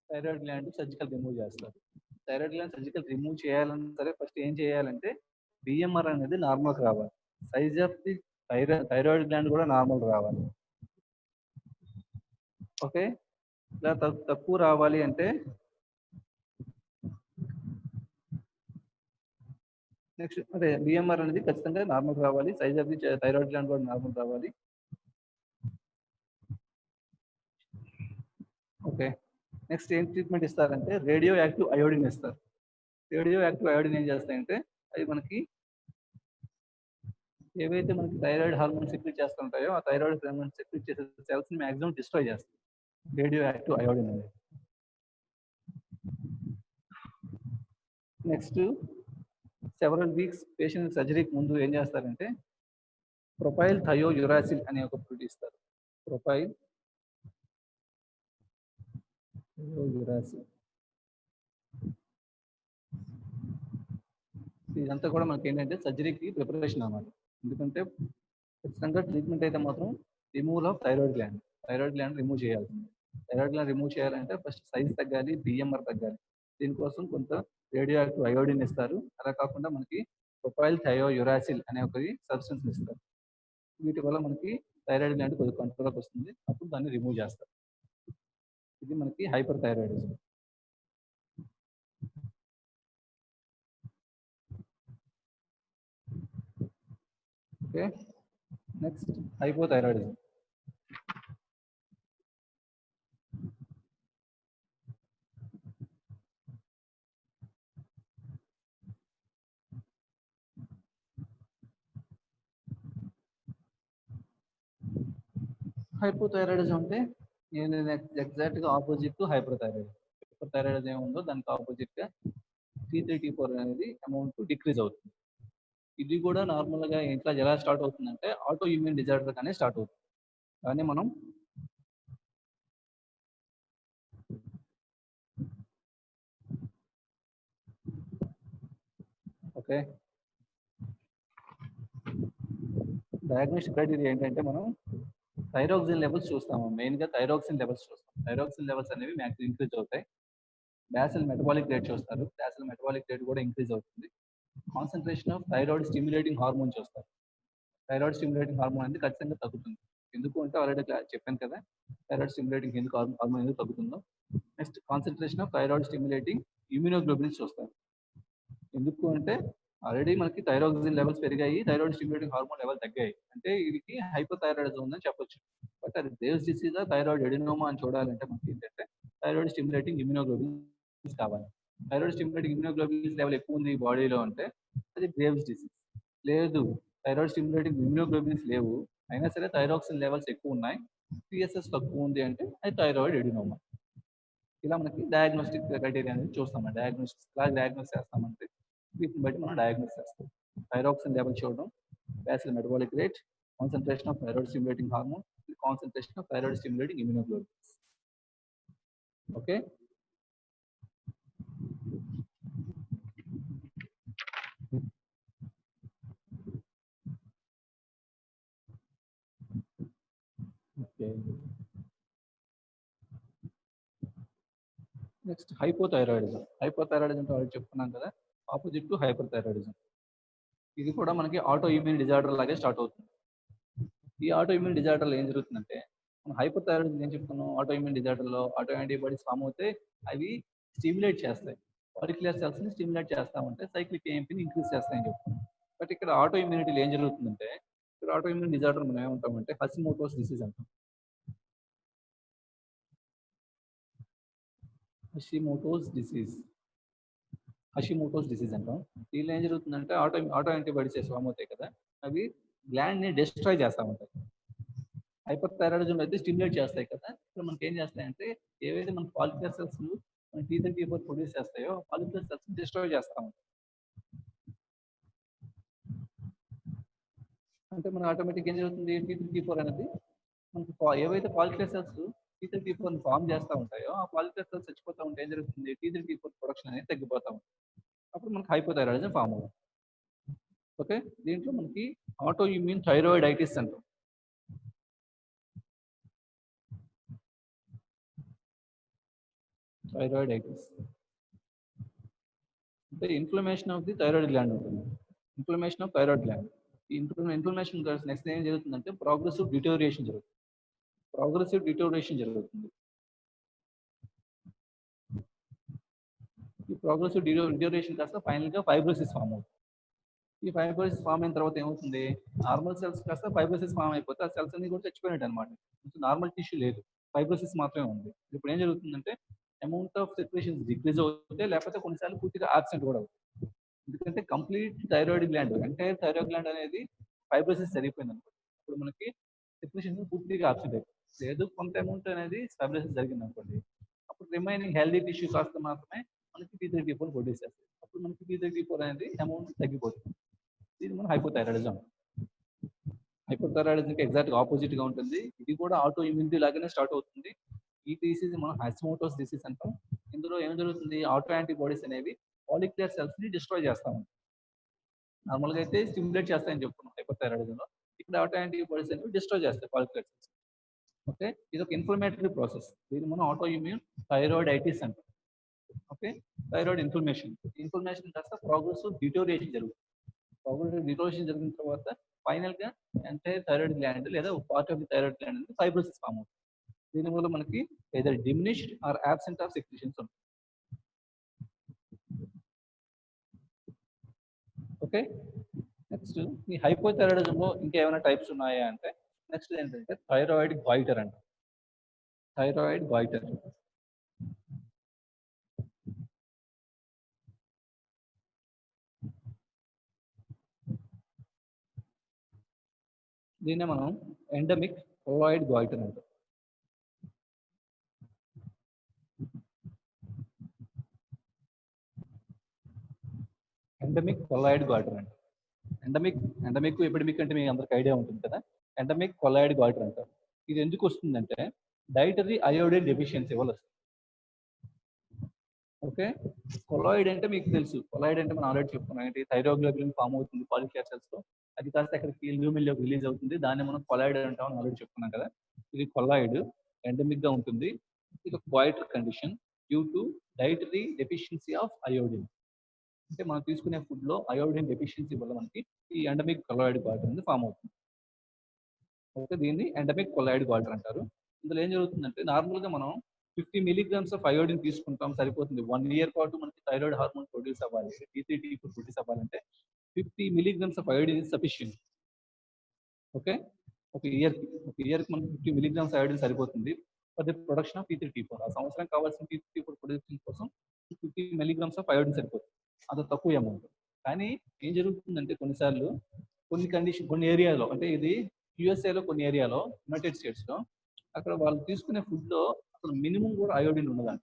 Thyroid gland surgical remove చేస్తారు. థైరాయిడ్ గ్లాండ్ సర్జికల్ రిమూవ్ చేయాలన్నా సరే ఫస్ట్ ఏం చేయాలంటే బిఎంఆర్ అనేది నార్మల్కి రావాలి. Size of the thyroid gland కూడా నార్మల్ రావాలి. ఓకే, ఇలా తక్కువ రావాలి అంటే నెక్స్ట్ అదే బిఎంఆర్ అనేది ఖచ్చితంగా నార్మల్ రావాలి. Size of the thyroid gland కూడా నార్మల్ రావాలి. ఓకే, నెక్స్ట్ ఏం ట్రీట్మెంట్ ఇస్తారంటే రేడియో యాక్టివ్ అయోడిన్ ఇస్తారు. రేడియో యాక్టివ్ అయోడిన్ ఏం చేస్తాయంటే అవి మనకి ఏవైతే మనకి థైరాయిడ్ హార్మోన్ సెక్రెట్ చేస్తుంటాయో ఆ థైరాయిడ్ హార్మోన్ సెక్రెట్ చేసే సెల్స్ ని మాక్సిమం డిస్ట్రాయ్ చేస్తాయి రేడియో యాక్టివ్ అయోడిన్ అనేది. నెక్స్ట్ సెవరల్ వీక్స్ పేషెంట్ సర్జరీకి ముందు ఏం చేస్తారంటే ప్రొపైల్ థయోయురాసిల్ అనే ఒక ఫ్రూట్ ఇస్తారు. ప్రొపైల్ థయోయురాసిల్ ఇదంతా కూడా మనకి ఏంటంటే సర్జరీకి ప్రిపరేషన్ అన్నమాట. ఎందుకంటే ఖచ్చితంగా ట్రీట్మెంట్ అయితే మాత్రం removal of thyroid gland remove చేయాల్సింది. థైరాయిడ్ గ్లాండ్ రిమూవ్ చేయాలంటే ఫస్ట్ సైజ్ తగ్గాలి, బిఎంఆర్ తగ్గాలి. దీనికోసం కొంత రేడియో యాక్టివ్ అయోడిన్ ఇస్తారు. అలా కాకుండా మనకి ప్రొపైల్ థయోయురాసిల్ అనే ఒక సబ్స్టెన్స్ ఇస్తారు. వీటి వల్ల మనకి థైరాయిడ్ గ్లాండ్ కొద్దిగా కంట్రోల్కి వస్తుంది. అప్పుడు దాన్ని రిమూవ్ చేస్తారు. ఇది మనకి hyper thyroidism. Okay, next hypothyroidism. Hypothyroidism అంటే నేను ఎగ్జాక్ట్ గా opposite to hyper thyroidism. Hyper thyroidism ఏముందో దానికి ఆపోజిట్ గా T3 T4 అనేది అమౌంట్ డిక్రీజ్ అవుతుంది. ఇది కూడా నార్మల్ గా ఇంట్లో ఎలా స్టార్ట్ అవుతుందంటే ఆటో ఇమ్యూన్ డిజార్డర్ గానే స్టార్ట్ అవుతుంది. కానీ మనం ఓకే డయాగ్నోస్టిక్ క్రైటీరియా ఏంటంటే మనం థైరాక్సిన్ లెవెల్స్ చూస్తాము. మెయిన్ గా థైరాక్సిన్ లెవెల్స్ చూస్తాం. థైరాక్సిన్ లెవెల్స్ అనేవి మ్యాక్సిమం ఇంక్రీజ్ అవుతాయి. బ్యాసిల్ మెటబాలిక్ రేట్ చూస్తారు. బ్యాసిల్ మెటబాలిక్ రేట్ కూడా ఇంక్రీజ్ అవుతుంది. Concentration of thyroid stimulating hormone చూస్తారు. థైరాయిడ్ స్టిమ్యులేటింగ్ హార్మోన్ అనేది ఖచ్చితంగా తగ్గుతుంది. ఎందుకు అంటే ఆల్రెడీ చెప్పాను కదా థైరాయిడ్ స్టిమ్యులేటింగ్ ఎందుకు హార్మోన్ ఎందుకు తగ్గుతుందో. Next concentration of thyroid stimulating immunoglobulins చూస్తారు. ఎందుకు అంటే ఆల్రెడీ మనకి థైరాక్సిన్ లెవెల్స్ పెరిగాయి, థైరాయిడ్ స్టిమ్యులేటింగ్ హార్మోన్ లెవెల్ తగ్గాయి అంటే వీరికి హైపోథైరాయిడిజం ఉందని చెప్పొచ్చు. బట్ అది గ్రేవ్స్ డిసీజా థైరాయిడ్ ఎడినోమా అని చూడాలంటే మనకి ఏంటంటే థైరాయిడ్ స్టిమ్యులేటింగ్ ఇమ్యూనోగ్లోబులిన్స్ కావాలి. థైరాయిడ్ స్టిమ్యులేటింగ్ ఇమ్యూనోగ్లోబులిన్స్ లెవెల్ ఎక్కువ ఉంది బాడీలో అంటే అది గ్రేవ్స్ డిసీజ్. లేదు థైరాయిడ్ స్టిమ్యులేటింగ్ ఇమ్యూనోగ్లోబులిన్స్ లేవు అయినా సరే థైరాక్సిన్ లెవెల్స్ ఎక్కువ ఉన్నాయి, టీఎస్ఎస్ తక్కువ ఉంది అంటే అది థైరాయిడ్ ఎడినోమా. ఇలా మనకి డయాగ్నోస్టిక్ క్రైటీరియా అనేది చూస్తాం. డయాగ్నోస్టిక్స్ ఎలా డయాగ్నోస్ చేస్తామంటే వీటిని బట్టి మనం డయాగ్నోస్ చేస్తాం. థైరాక్సిన్ లెవెల్ చూడడం, Basil metabolic rate, concentration of thyroid stimulating hormone, concentration of thyroid stimulating immunoglobulins. Okay, okay next hypothyroidism. Hypothyroidism already చెప్పుకున్నాం కదా, ఆపోజిట్ టు హైపర్ థైరాయిడిజం. ఇది కూడా మనకి ఆటో ఇమ్యూన్ డిజార్డర్ లాగే స్టార్ట్ అవుతుంది. ఈ ఆటో ఇమ్యూన్ డిజార్డర్లో ఏం జరుగుతుందంటే మనం హైపర్ థైరాయిడిజం ఏం చెప్తున్నాం, ఆటో ఇమ్యూన్ డిజార్డర్లో ఆటో యాంటీబాడీస్ ఫామ్ అవుతే అవి స్టిమ్యులేట్ చేస్తాయి, పాలిక్యులర్ సెల్స్ ని స్టిమ్యులేట్ చేస్తా ఉంటే సైక్లిక్ ఏఎంపీని ఇంక్రీజ్ చేస్తాయని చెప్తున్నాం. బట్ ఇక్కడ ఆటో ఇమ్యూనిటీలో ఏం జరుగుతుందంటే ఇక్కడ ఆటో ఇమ్యూన్ డిజార్డర్ మనం ఏమంటామంటే హషిమోటోస్ డిసీజ్ అంటాం. హషిమోటోస్ డిసీజ్ అంటాం. దీనిలో ఏం జరుగుతుందంటే ఆటో యాంటీబాడీస్ ఫామ్ అవుతాయి కదా, అవి గ్లాండ్ ని డిస్ట్రాయ్ చేస్తా ఉంటాయి. హైపర్ థైరాయిడిజం అయితే స్టిమ్యులేట్ చేస్తాయి కదా, ఇక్కడ మనకి ఏం చేస్తాయంటే ఏవైతే మన పాలిక్యులర్ సెల్స్ మన T3 T4 ప్రొడ్యూస్ చేస్తాయో పాలిక్యులర్ సెల్స్ డిస్ట్రాయ్ చేస్తా ఉంటాయి. అంటే మన ఆటోమేటిక్ ఏం జరుగుతుంది, T3 T4 అనేది మనకి ఏవైతే పాలిక్యులర్ సెల్స్ T3 T4 ఫామ్ చేస్తూ ఉంటాయో ఆ పాలిక్యులర్ సెల్స్ చచ్చిపోతూ ఉంటే ఏం జరుగుతుంది, T3 T4 ప్రొడక్షన్ అనేది తగ్గిపోతా ఉంటుంది. అప్పుడు మనకి హైపోథైరాయిడిజం ఫామ్ అవుతుంది. ఓకే, దీంట్లో మనకి ఆటో ఇమ్యూన్ థైరాయిడైటిస్ అంటాం. థైరాయిడైటిస్ అంటే inflammation of the thyroid gland ఉంటుంది. Inflammation of thyroid gland. ఈ ఇన్ఫ్లమేషన్ నెక్స్ట్ ఏం జరుగుతుందంటే ప్రోగ్రెసివ్ డిటోరియేషన్ జరుగుతుంది. ప్రోగ్రెసివ్ డిటోరియేషన్ జరుగుతుంది. ఈ ప్రోగ్రెసివ్ డిటోరియేషన్ కాస్త ఫైనల్ గా ఫైబ్రోసిస్ ఫామ్ అవుతుంది. ఈ ఫైబ్రోసిస్ ఫామ్ అయిన తర్వాత ఏమవుతుంది, నార్మల్ సెల్స్ కాస్త ఫైబ్రోసిస్ ఫామ్ అయిపోతే ఆ సెల్స్ అన్ని కూడా చచ్చిపోయినట్టు అనమాట. నార్మల్ టిష్యూ లేదు, ఫైబ్రోసిస్ మాత్రమే ఉంది. ఇప్పుడు ఏం జరుగుతుందంటే అమౌంట్ ఆఫ్ సెక్రేషన్స్ డిక్రీజ్ అవుతాయి, లేకపోతే కొన్నిసార్లు పూర్తిగా ఆబ్సెంట్ కూడా అవుతుంది. ఎందుకంటే complete thyroid gland, entire thyroid gland అనేది ఫైబ్రోసిస్ జరిగిపోయింది అనుకోండి, ఇప్పుడు మనకి సెక్రేషన్స్ పూర్తిగా ఆబ్సెంట్ అయిపోతుంది. లేదు కొంత అమౌంట్ అనేది ఫైబ్రోసిస్ జరిగింది అనుకోండి, అప్పుడు రిమైనింగ్ హెల్దీ టిష్యూ కాస్త మాత్రమే మనకి T3T4 ప్రొడ్యూస్ చేస్తుంది. అప్పుడు మనకి T3T4 అనేది అమౌంట్ తగ్గిపోతుంది. దీన్ని మనం హైపోథైరాయిడిజం. హైపోథైరాయిడిజంకి ఎగ్జాక్ట్ ఆపోజిట్ గా ఉంటుంది. ఇది కూడా ఆటో ఇమ్యూనిటీ లాగానే స్టార్ట్ అవుతుంది. ఈ డిసీజ్ మనం హషిమోటోస్ డిసీజ్ అంటాం. ఇందులో ఏం జరుగుతుంది, ఆటో యాంటీబాడీస్ అనేవి పాలిక్యులర్ సెల్స్ ని డిస్ట్రాయ్ చేస్తా ఉంటాయి. నార్మల్ గా అయితే స్టిమ్యులేట్ చేస్తాయని చెప్పుకున్నాం హైపోథైరాయిడిజం లో. ఇక్కడ ఆటో యాంటీబాడీస్ అనేవి డిస్ట్రాయ్ చేస్తాయి పాలిక్యులర్ సెల్స్. ఓకే, ఇది ఒక ఇన్ఫ్లమేటరీ ప్రాసెస్. దీన్ని మనం ఆటో ఇమ్యూన్ థైరాయిడైటిస్ అంటాం. Okay, thyroid inflammation. ఇన్ఫ్లమేషన్ కాస్త ప్రోగ్రెసివ్ డిటోరియేషన్ జరుగుతుంది. ప్రోగ్రెసివ్ డిటోరియేషన్ జరిగిన తర్వాత ఫైనల్ గా ఎంటైర్ థైరాయిడ్ గ్లాండ్ లేదా part of the thyroid gland అనేది ఫైబ్రోసిస్ ఫామ్ అవుతుంది. దీనివల్ల మనకి either diminished or absent of secretions ఉంటుంది. ఓకే, నెక్స్ట్ ఈ హైపోథైరాయిడిజం లో ఇంకా ఏమైనా టైప్స్ ఉన్నాయా అంటే నెక్స్ట్ ఏంటంటే థైరాయిడ్ గాయిటర్ అంట. Thyroid goitre. దీన్నే మనం ఎండమిక్ థైరాయిడ్ గాయిటర్ అంటాం. ఎండమిక్ కొలాయిడ్ గాయిటర్ అంటారు. ఎండమిక్ ఎపిడమిక్ అంటే మీకు అందరికి ఐడియా ఉంటుంది కదా. ఎండమిక్ కొలాయిడ్ గాయిటర్ అంటారు. ఇది ఎందుకు వస్తుందంటే డైటరీ అయోడిన్ డెఫిషియన్సీ వల్ల వస్తుంది. ఓకే, కొలాయిడ్ అంటే మీకు తెలుసు. కొలాయిడ్ అంటే మనం ఆల్రెడీ చెప్పుకున్నాం ఏంటి, థైరోగ్లోబులిన్ ఫామ్ అవుతుంది పాలిక్యులర్ సెల్స్ లో. అది కాస్త అక్కడికి ల్యూమిన్లోకి రిలీజ్ అవుతుంది. దాన్ని మనం కొలాయిడ్ అంటాం అని ఆల్రెడీ చెప్పుకున్నాం కదా. ఇది కొలాయిడ్ ఎండమిక్ గా ఉంటుంది. ఇది ఒక goitre condition due to dietary deficiency of iodine. అంటే మనం తీసుకునే ఫుడ్ లో అయోడిన్ డెఫిషియన్సీ వల్ల మనకి ఈ ఎండమిక్ కొలాయిడ్ గాయిటర్ అనేది ఫామ్ అవుతుంది. ఓకే, దీన్ని ఎండమిక్ కొలాయిడ్ గాయిటర్ అంటారు. ఇందులో ఏం జరుగుతుందంటే నార్మల్ గా మనం 50 మిలీగ్రామ్స్ ఆఫ్ అయోడిన్ తీసుకుంటాం, సరిపోతుంది. 1 ఇయర్ పాటు మనకి థైరాయిడ్ హార్మోన్ ప్రొడ్యూస్ అవ్వాలి, T3T4 ప్రొడ్యూస్ అవ్వాలంటే 50 milligrams of iodine is sufficient. Okay, ఒక ఇయర్ కి మనకి 50 మిలీగ్రామ్స్ అయోడిన్ సరిపోతుంది for the production of T3T4. ఆ సంవత్సరం కావాల్సిన T3T4 ప్రొడక్షన్ కోసం 50 మిలీగ్రామ్స్ ఆఫ్ అయోడిన్ సరిపోతుంది. అది తక్కువ అమౌంట్. కానీ ఏం జరుగుతుందంటే కొన్నిసార్లు కొన్ని ఏరియాలో, అంటే ఇది యుఎస్ఏలో కొన్ని ఏరియాలో, యునైటెడ్ స్టేట్స్ లో, అక్కడ వాళ్ళు తీసుకునే ఫుడ్ లో అసలు మినిమం కూడా అయోడిన్ ఉండదంట.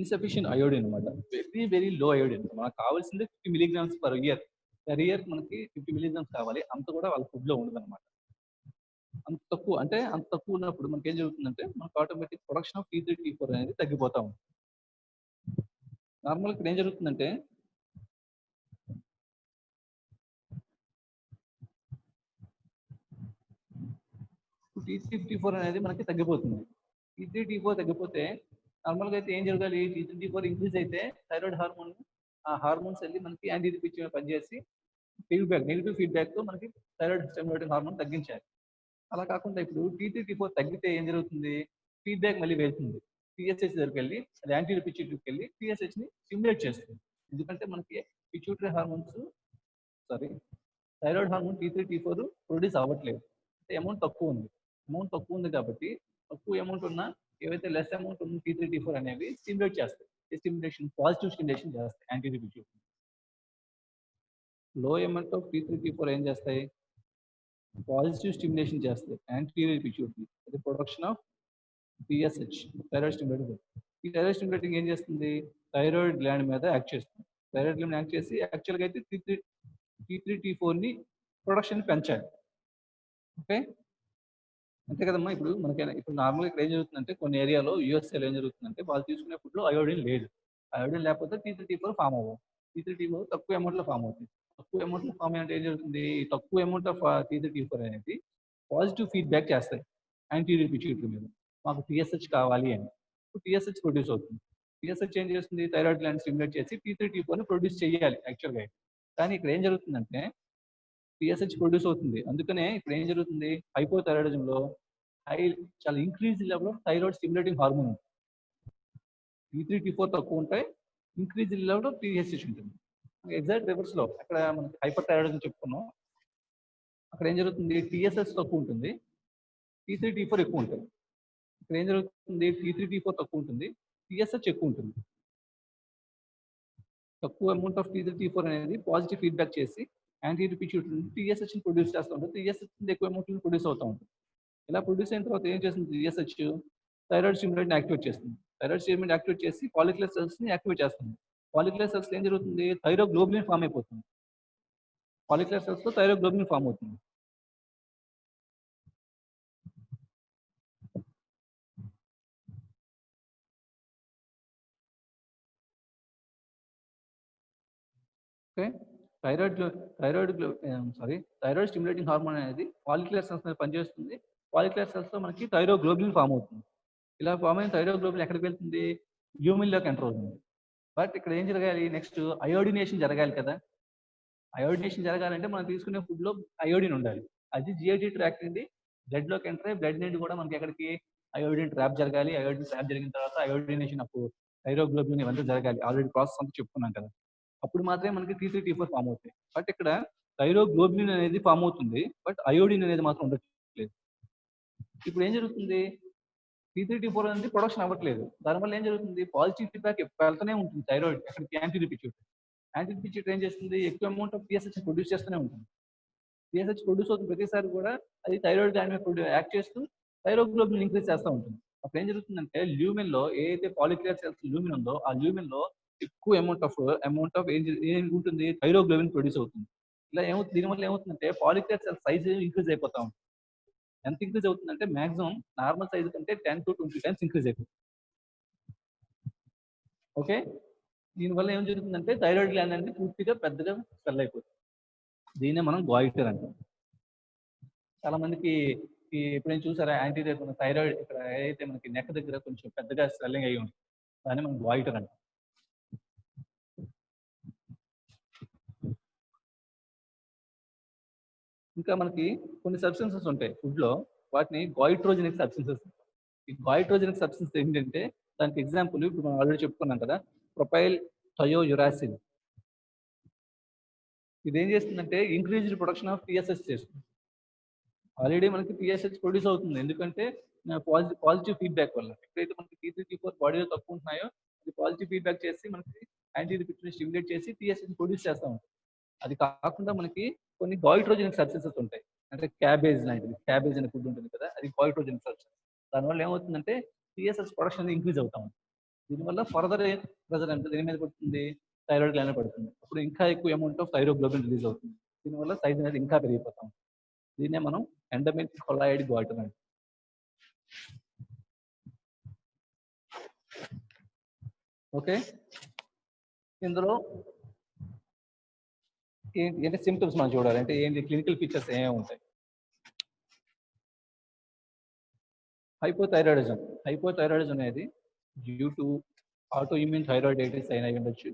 ఇన్సఫిషియెంట్ అయోడిన్ అనమాట. Very very low iodine. మనకు కావాల్సింది 50 మిలీగ్రామ్స్ పర్ ఇయర్ మనకి 50 మిలీగ్రామ్స్ కావాలి. అంత కూడా వాళ్ళ ఫుడ్ లో ఉండదు అనమాట. అంత తక్కువ ఉన్నప్పుడు మనకి ఏం జరుగుతుందంటే మనకు ఆటోమేటిక్ ప్రొడక్షన్ ఆఫ్ T3T4 అనేది తగ్గిపోతా ఉంది. నార్మల్ ఇక్కడ ఏం జరుగుతుందంటే T3T4 అనేది మనకి తగ్గిపోతుంది. T3T4 తగ్గిపోతే నార్మల్గా అయితే ఏం జరగాలి, T3T4 ఇంక్రీజ్ అయితే థైరాయిడ్ హార్మోన్, ఆ హార్మోన్స్ వెళ్ళి మనకి యాంటీ రిపిచ్ పనిచేసి నెగిటివ్ ఫీడ్బ్యాక్ తో మనకి థైరాయిడ్ స్టిమ్యులేటింగ్ హార్మోన్ తగ్గించాలి. అలా కాకుండా ఇప్పుడు T3T4 తగ్గితే ఏం జరుగుతుంది, ఫీడ్బ్యాక్ మళ్ళీ వెళ్తుంది TSH దగ్గరికి వెళ్ళి, అది యాంటీ రిపిచ్యూటరీకి వెళ్ళి TSH ని స్టిమ్యులేట్ చేస్తుంది. ఎందుకంటే మనకి pituitary hormones thyroid hormone T3T4 produce అవ్వట్లేదు. అంటే అమౌంట్ తక్కువ ఉంది కాబట్టి తక్కువ అమౌంట్ ఉన్న ఏవైతే లెస్ అమౌంట్ ఉన్న T3T4 అనేవి స్టిమ్యులేట్ చేస్తాయి. పాజిటివ్ స్టిమ్యులేషన్ చేస్తాయి యాంటీ రిపిట్యూటరీ. లో అమౌంట్ ఆఫ్ T3T4 ఏం చేస్తాయి, పాజిటివ్ స్టిమ్యులేషన్ చేస్తాయి యాంటీరియర్ పిట్యూటరీ. అది production of TSH, thyroid stimulator. ఈ థైరాయిడ్ స్టిమ్యులేటింగ్ ఏం చేస్తుంది, థైరాయిడ్ గ్లాండ్ మీద యాక్ట్ చేస్తుంది. థైరాయిడ్ గ్లాండ్ యాక్ట్ చేసి యాక్చువల్గా అయితే T3T4 ని ప్రొడక్షన్ పెంచాలి. ఓకే, అంతే కదమ్మా. ఇప్పుడు నార్మల్గా ఇక్కడ ఏం జరుగుతుందంటే కొన్ని ఏరియాలో యూఎస్ఏలో ఏం జరుగుతుందంటే వాళ్ళు తీసుకునే ఫుడ్ లో అయోడిన్ లేదు. అయోడిన్ లేకపోతే T3T4 ఫామ్ అవ్వవు. T3T4 తక్కువ అమౌంట్ లో ఫామ్ అవుతుంది. తక్కువ అమౌంట్ లో ఫామ్ అంటే ఏం జరుగుతుంది, తక్కువ అమౌంట్ ఆఫ్ T3T4 అనేది పాజిటివ్ ఫీడ్బ్యాక్ చేస్తాయి యాంటీరియర్ పిట్యూటరీ మీద, మాకు TSH కావాలి అని. TSH ప్రొడ్యూస్ అవుతుంది. టీఎస్హెచ్ ఏం చేస్తుంది, థైరాయిడ్ గ్లాండ్ స్టిమ్యులేట్ చేసి T3 T4 ని ప్రొడ్యూస్ చేయాలి యాక్చువల్గా. కానీ ఇక్కడ ఏం జరుగుతుందంటే టీఎస్హెచ్ ప్రొడ్యూస్ అవుతుంది. అందుకనే ఇప్పుడు ఏం జరుగుతుంది, హైపోథైరాయిడిజంలో చాలా increase level of thyroid stimulating hormone ఉంటుంది. T3 T4 తక్కువ ఉంటాయి, ఇంక్రీజ్ లెవెల్ ఆఫ్ టీఎస్హెచ్ ఉంటుంది. ఎగ్జాక్ట్ రివర్స్ లో అక్కడ మనకి హైపర్ థైరాయిడిజం చెప్పుకున్నాం, అక్కడ ఏం జరుగుతుంది, టీఎస్హెచ్ తక్కువ ఉంటుంది, T3 T4 ఎక్కువ ఉంటుంది. ఇక్కడ ఏం జరుగుతుంది, T3 T4 తక్కువ ఉంటుంది, టీఎస్హెచ్ ఎక్కువ ఉంటుంది. తక్కువ అమౌంట్ ఆఫ్ T3 T4 అనేది పాజిటివ్ ఫీడ్బ్యాక్ చేసి యాంటీరియర్ పిట్యూటరీ టీఎస్హెచ్ ని ప్రొడ్యూస్ చేస్తూ ఉంటుంది. టీఎస్హెచ్ ఎక్కువ అమౌంట్ ప్రొడ్యూస్ అవుతూ ఉంటుంది. ఇలా ప్రొడ్యూస్ అయిన తర్వాత ఏం చేస్తుంది, టీఎస్హెచ్ థైరాయిడ్ స్టిమ్యులేట్ ని యాక్టివేట్ చేస్తుంది. థైరాయిడ్ స్టిమ్యులేట్ యాక్టివేట్ చేసి ఫాలిక్యులర్ సెల్స్ ని యాక్టివేట్ చేస్తుంది. ఫాలిక్యులర్ సెల్స్ ఏం జరుగుతుంది, థైరోగ్లోబులిన్ ఫామ్ అయిపోతుంది. ఫాలిక్యులర్ సెల్స్ లో థైరోగ్లోబులిన్ ఫామ్ అవుతుంది. ఓకే, థైరాయిడ్ స్టిమ్యులేటింగ్ హార్మోన్ అనేది ఫాలిక్యులర్ సెల్స్ మీద పనిచేస్తుంది. ఫాలిక్యులర్ సెల్స్ లో మనకి థైరోగ్లోబులిన్ ఫామ్ అవుతుంది. ఇలా ఫామ్ అయిన థైరోగ్లోబులిన్ ఎక్కడికి వెళ్తుంది, ల్యూమిన్లోకి ఎంటర్ అవుతుంది. బట్ ఇక్కడ ఏం జరగాలి, నెక్స్ట్ అయోడినేషన్ జరగాలి కదా. అయోడినేషన్ జరగాలంటే మనం తీసుకునే ఫుడ్ లో అయోడిన్ ఉండాలి. అది జిఐటి ట్రాక్ట్ నుండి బ్లడ్ లోకి ఎంటర్ అయ్యి బ్లడ్ నుండి కూడా మనకి ఎక్కడికి అయోడిన్ ట్రాప్ జరగాలి. అయోడిన్ ట్రాప్ జరిగిన తర్వాత అయోడినేషన్ అప్పుడు థైరోగ్లోబులిన్ ఇవంతా జరగాలి. ఆల్రెడీ ప్రాసెస్ అంతా చెప్పుకున్నాం కదా. అప్పుడు మాత్రమే మనకి T3 T4 ఫామ్ అవుతాయి. బట్ ఇక్కడ థైరోగ్లోబులిన్ అనేది ఫామ్ అవుతుంది, బట్ అయోడిన్ అనేది మాత్రం ఉండట్లేదు. ఇప్పుడు ఏం జరుగుతుంది, T3 T4 అనేది ప్రొడక్షన్ అవ్వట్లేదు. దానివల్ల ఏం జరుగుతుంది, పాజిటివ్ ఫీడ్బ్యాక్ వెళ్తూనే ఉంటుంది థైరాయిడ్ ఎక్కడికి, యాంటీరియర్ పిట్యూటరీ. యాంటీరియర్ పిట్యూటరీ ఏం చేస్తుంది, ఎక్కువ అమౌంట్ ఆఫ్ టీఎస్హెచ్ ప్రొడ్యూస్ చేస్తూనే ఉంటుంది. టీఎస్హెచ్ ప్రొడ్యూస్ అవుతుంది ప్రతిసారి కూడా అది థైరాయిడ్ గ్లాండ్ మీద యాక్ట్ చేస్తూ థైరోగ్లోబులిన్ ఇంక్రీజ్ చేస్తూ ఉంటుంది. అప్పుడు ఏం జరుగుతుందంటే ల్యూమిన్ లో ఏదైతే పాలిక్యులర్ సెల్స్ ల్యూమిన్ ఉందో ఆ ల్యూమిన్ లో ఎక్కువ అమౌంట్ ఆఫ్ ఏం ఉంటుంది, థైరోగ్లోబులిన్ ప్రొడ్యూస్ అవుతుంది. ఇలా ఏమవుతుంది, దీనివల్ల ఏమవుతుందంటే పాలిక్యులర్ సెల్ సైజ్ ఇంక్రీజ్ అయిపోతా ఉంటుంది. ఎంత ఇంక్రీజ్ అవుతుందంటే మాక్సిమం నార్మల్ సైజ్ కంటే 10 to 20 టైమ్స్ ఇంక్రీజ్ అయిపోతుంది. ఓకే, దీనివల్ల ఏం జరుగుతుందంటే థైరాయిడ్ గ్లాండ్ అనేది పూర్తిగా పెద్దగా స్వెల్ అయిపోతుంది. దీన్నే మనం గాయిటర్ అంటాం. చాలా మందికి ఎప్పుడైనా చూసారా, యాంటీరియర్ థైరాయిడ్ ఇక్కడ ఏదైతే మనకి నెక్ దగ్గర కొంచెం పెద్దగా స్వెల్లింగ్ అయ్యి ఉంటుంది, దాన్ని మనం గాయిటర్ అంటాం. ఇంకా మనకి కొన్ని సబ్స్టెన్సెస్ ఉంటాయి ఫుడ్ లో, వాటిని గాయిట్రోజెనిక్ సబ్స్టెన్సెస్. ఈ గాయిట్రోజెనిక్ సబ్స్టెన్స్ ఏంటంటే దానికి ఎగ్జాంపుల్ ఇప్పుడు మనం ఆల్రెడీ చెప్పుకున్నాం కదా, ప్రొపైల్ థయోయురాసిల్. ఇది ఏం చేస్తుందంటే ఇంక్రీజ్డ్ ప్రొడక్షన్ ఆఫ్ టీఎస్హెచ్ చేస్తుంది. ఆల్రెడీ మనకి టీఎస్హెచ్ ప్రొడ్యూస్ అవుతుంది, ఎందుకంటే పాజిటివ్ ఫీడ్బ్యాక్ వల్ల. ఎప్పుడైతే మనకి T3 T4 బాడీలో తక్కువ ఉంటున్నాయో అది పాజిటివ్ ఫీడ్బ్యాక్ చేసి మనకి యాంటీరియర్ పిట్యూటరీ స్టిమ్యులేట్ చేసి టీఎస్హెచ్ ప్రొడ్యూస్ చేస్తూ ఉంటుంది. అది కాకుండా మనకి కొన్ని గాయిట్రోజెనిక్ సబ్స్టెన్సెస్ ఉంటాయి, అంటే క్యాబేజ్ లాంటిది. క్యాబేజ్ అనే ఫుడ్ ఉంటుంది కదా, అది గాయిట్రోజెనిక్ సబ్స్టెన్స్. దానివల్ల ఏమవుతుందంటే టీఎస్హెచ్ ప్రొడక్షన్ ఇంక్రీజ్ అవుతా ఉంటుంది. దీనివల్ల ఫర్దర్ ప్రెజర్ అంటే దీని మీద పడుతుంది, థైరాయిడ్ గ్లాండ్ పడుతుంది. అప్పుడు ఇంకా ఎక్కువ అమౌంట్ ఆఫ్ థైరోగ్లోబిన్ రిలీజ్ అవుతుంది. దీనివల్ల సైజ్ అనేది ఇంకా పెరిగిపోతాం. దీన్నే మనం ఎండమిక్ కొలాయిడ్ గాయిటర్ అంటాం. ఓకే, ఇందులో ఏంటి సిమ్టమ్స్ మనం చూడాలి అంటే ఏంటి, క్లినికల్ ఫీచర్స్ ఏమేమి ఉంటాయి. హైపోథైరాయిడిజం అనేది due to auto immune thyroiditis అయినా ఉండొచ్చు,